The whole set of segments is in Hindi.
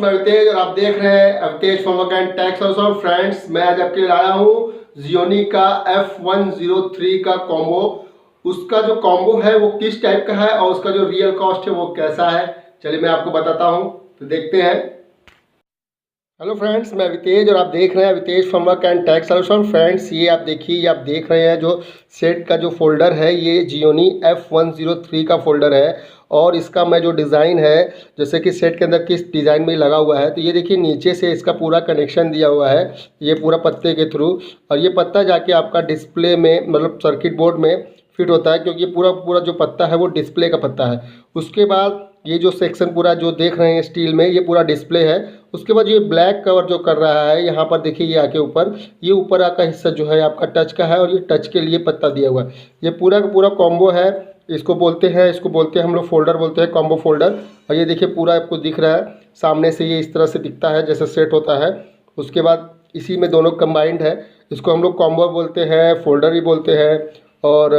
मैं अवितेज और आप देख रहे हैं अवितेज फंवर्क&टेक सॉल्यूशन। फ्रेंड्स, मैं आज आपके लिए लाया हूँ जियोनी का f103 का कॉम्बो। उसका जो कॉम्बो है वो किस टाइप का है और उसका जो रियल कॉस्ट है वो कैसा है, चलिए मैं आपको बताता हूँ। तो देखते हैं। हेलो फ्रेंड्स, मैं अवितेज और आप देख रहे हैं अवितेज फंवर्क&टेक सॉल्यूशन। फ्रेंड्स, ये आप देखिए, ये आप देख रहे हैं जो सेट का जो फोल्डर है, ये जियोनी f103 का फोल्डर है। और इसका मैं जो डिज़ाइन है, जैसे कि सेट के अंदर किस डिज़ाइन में लगा हुआ है, तो ये देखिए नीचे से इसका पूरा कनेक्शन दिया हुआ है, ये पूरा पत्ते के थ्रू। और ये पत्ता जाके आपका डिस्प्ले में, मतलब सर्किट बोर्ड में फिट होता है, क्योंकि पूरा पूरा जो पत्ता है वो डिस्प्ले का पत्ता है। उसके बाद ये जो सेक्शन पूरा जो देख रहे हैं स्टील में, ये पूरा डिस्प्ले है। उसके बाद ये ब्लैक कवर जो कर रहा है, यहाँ पर देखिए, ये आके ऊपर, ये ऊपर का हिस्सा जो है आपका टच का है, और ये टच के लिए पत्ता दिया हुआ है। ये पूरा का पूरा कॉम्बो है। इसको बोलते हैं हम लोग फोल्डर बोलते हैं, कॉम्बो फोल्डर। और ये देखिए पूरा आपको दिख रहा है सामने से, ये इस तरह से दिखता है जैसे सेट होता है। उसके बाद इसी में दोनों कंबाइंड है, इसको हम लोग कॉम्बो बोलते हैं, फोल्डर भी बोलते हैं। और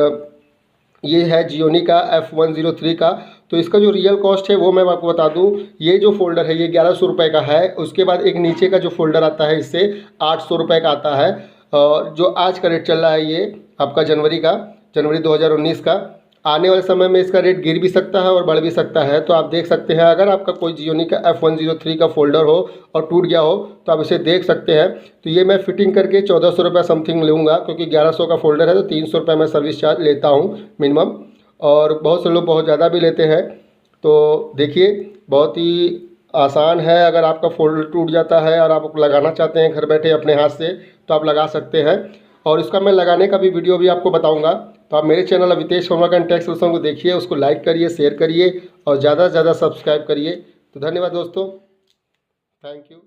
ये है जियोनी का f103 का। तो इसका जो रियल कॉस्ट है वो मैं आपको बता दूं, ये जो फोल्डर है ये 1100 रुपये का है। उसके बाद एक नीचे का जो फोल्डर आता है, इससे 800 रुपये का आता है। और जो आज का रेट चल रहा है ये आपका जनवरी 2019 का। आने वाले समय में इसका रेट गिर भी सकता है और बढ़ भी सकता है। तो आप देख सकते हैं, अगर आपका कोई जियोनी का f103 का फोल्डर हो और टूट गया हो तो आप इसे देख सकते हैं। तो ये मैं फिटिंग करके 1400 रुपये समथिंग लूँगा, क्योंकि 1100 का फोल्डर है तो 300 रुपये मैं सर्विस चार्ज लेता हूँ मिनिमम। और बहुत से लोग बहुत ज़्यादा भी लेते हैं। तो देखिए, बहुत ही आसान है। अगर आपका फोल्डर टूट जाता है और आप लगाना चाहते हैं घर बैठे अपने हाथ से, तो आप लगा सकते हैं। और इसका मैं लगाने का भी वीडियो भी आपको बताऊंगा। तो आप मेरे चैनल अवितेज फंवर्क&टेक सॉल्यूशन को देखिए, उसको लाइक करिए, शेयर करिए और ज़्यादा से ज़्यादा सब्सक्राइब करिए। तो धन्यवाद दोस्तों, थैंक यू।